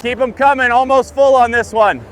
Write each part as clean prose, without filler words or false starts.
Keep them coming, almost full on this one.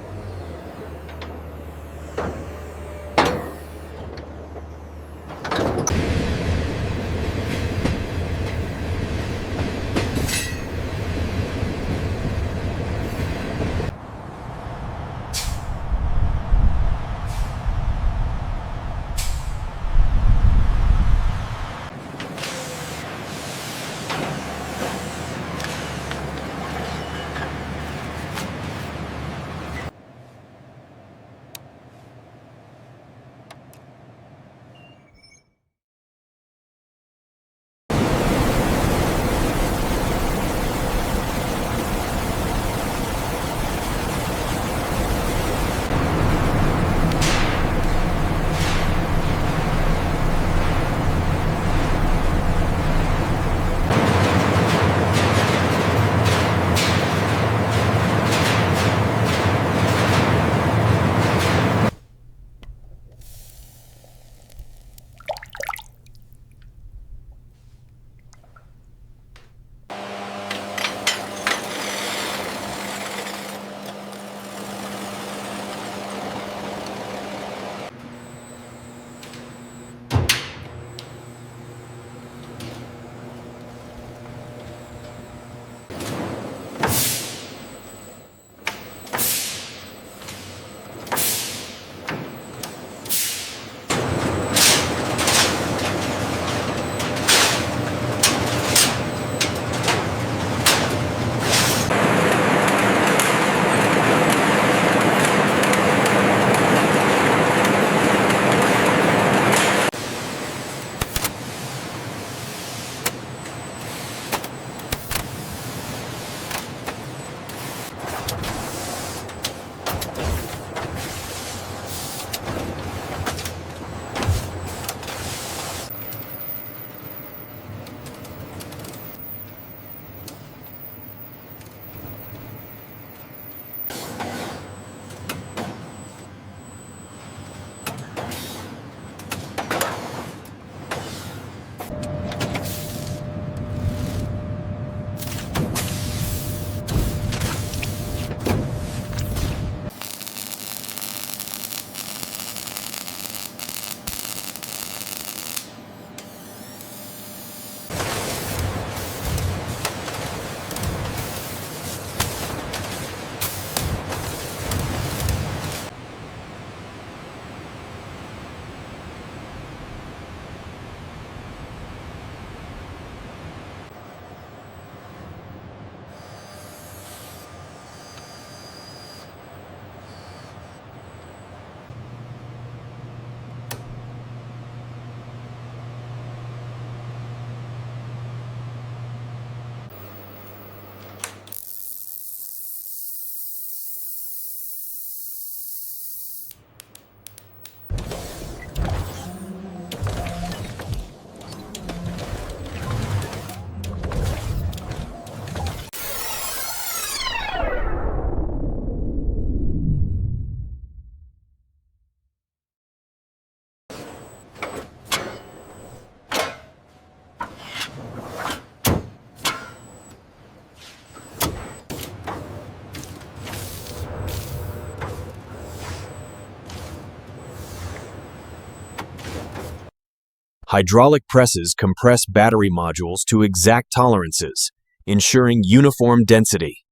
Hydraulic presses compress battery modules to exact tolerances, ensuring uniform density.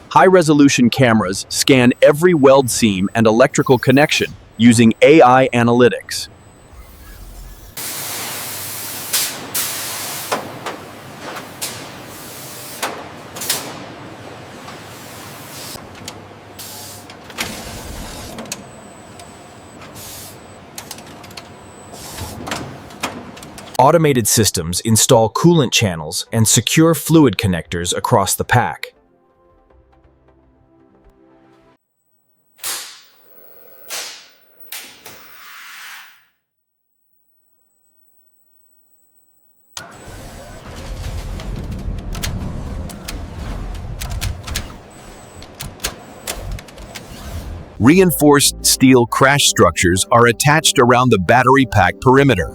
High-resolution cameras scan every weld seam and electrical connection using AI analytics. Automated systems install coolant channels and secure fluid connectors across the pack. Reinforced steel crash structures are attached around the battery pack perimeter.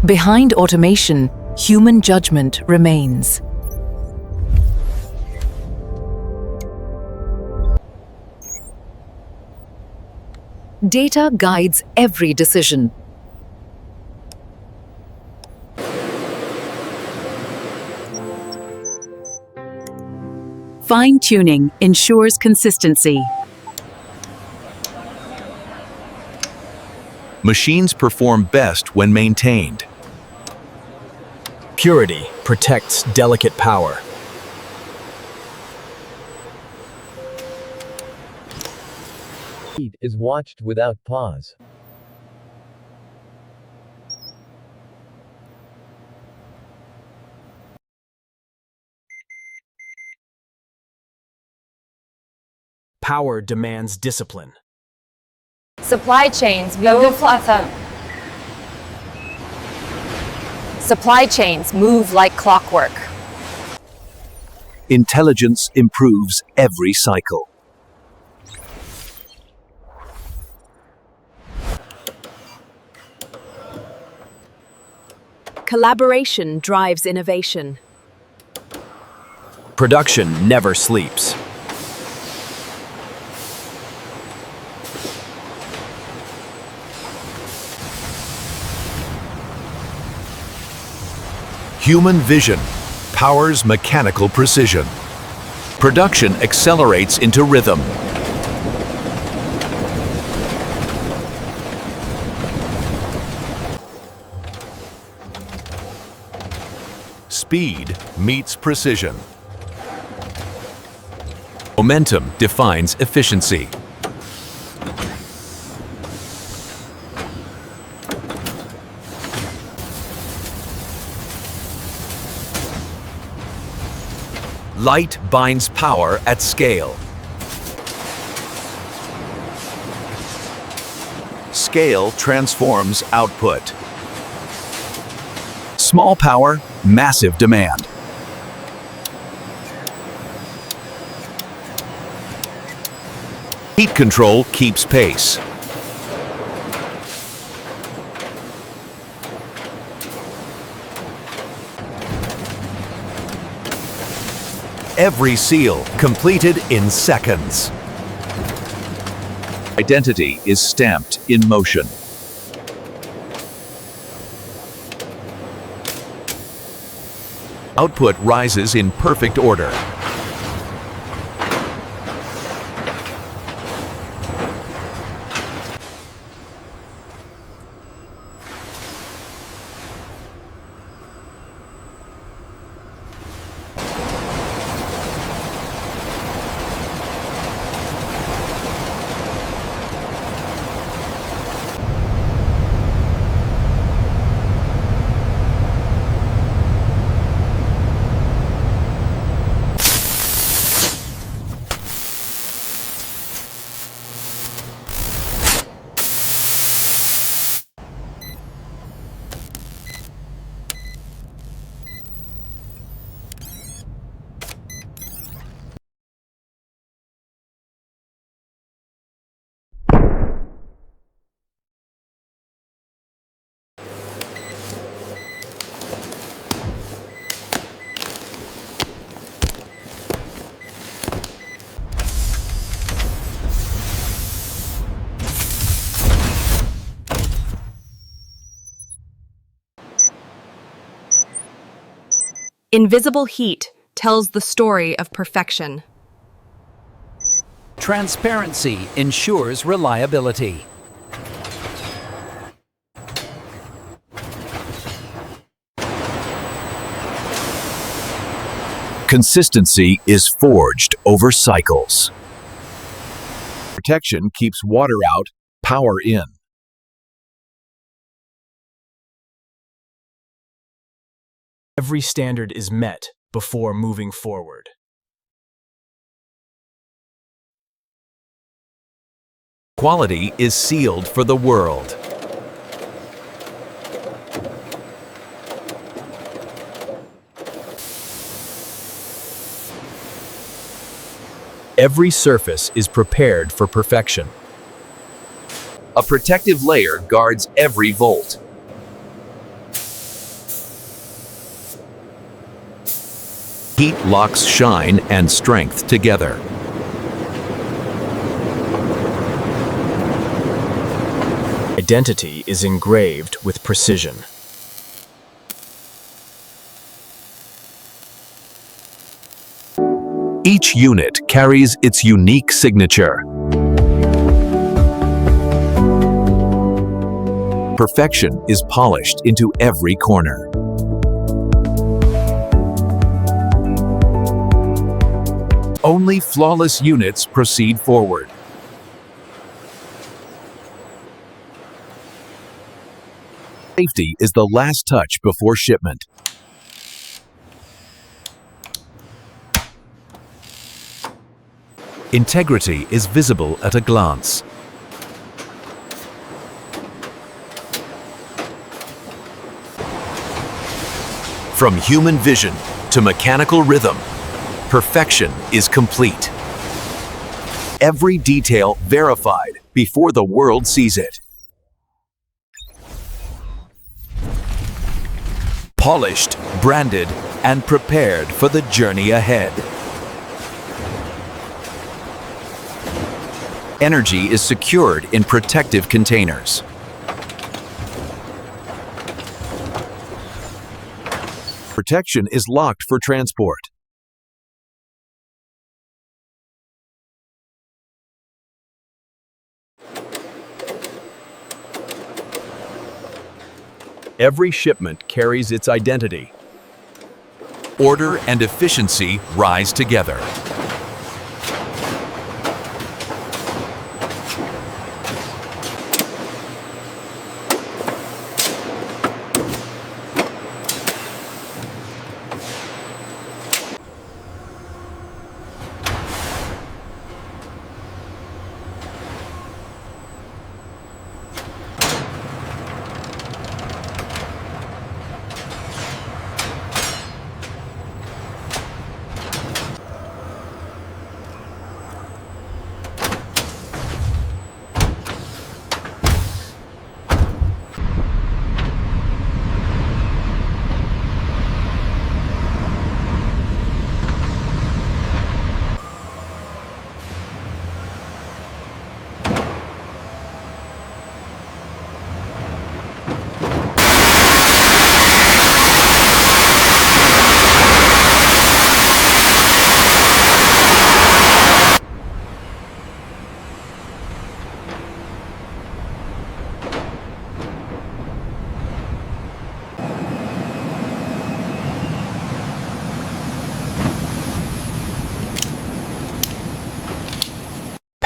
Behind automation, human judgment remains. Data guides every decision. Fine-tuning ensures consistency. Machines perform best when maintained. Purity protects delicate power. Heat is watched without pause. Power demands discipline. Supply chains move Supply chains move like clockwork. Intelligence improves every cycle. Collaboration drives innovation. Production never sleeps. Human vision powers mechanical precision. Production accelerates into rhythm. Speed meets precision. Momentum defines efficiency. Light binds power at scale. Scale transforms output. Small power, massive demand. Heat control keeps pace. Every seal completed in seconds. Identity is stamped in motion. Output rises in perfect order. Invisible heat tells the story of perfection. Transparency ensures reliability. Consistency is forged over cycles. Protection keeps water out, power in. Every standard is met before moving forward. Quality is sealed for the world. Every surface is prepared for perfection. A protective layer guards every volt. Heat locks shine and strength together. Identity is engraved with precision. Each unit carries its unique signature. Perfection is polished into every corner. Only flawless units proceed forward. Safety is the last touch before shipment. Integrity is visible at a glance. From human vision to mechanical rhythm, perfection is complete. Every detail verified before the world sees it. Polished, branded, and prepared for the journey ahead. Energy is secured in protective containers. Protection is locked for transport. Every shipment carries its identity. Order and efficiency rise together.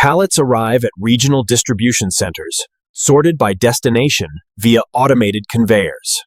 Pallets arrive at regional distribution centers, sorted by destination via automated conveyors.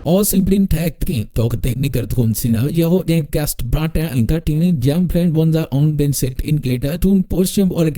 Aus im Blindtag doch tekniker tonsina jeho den cast brata in 13 jam friend bonza on ben set in gleta tun portion or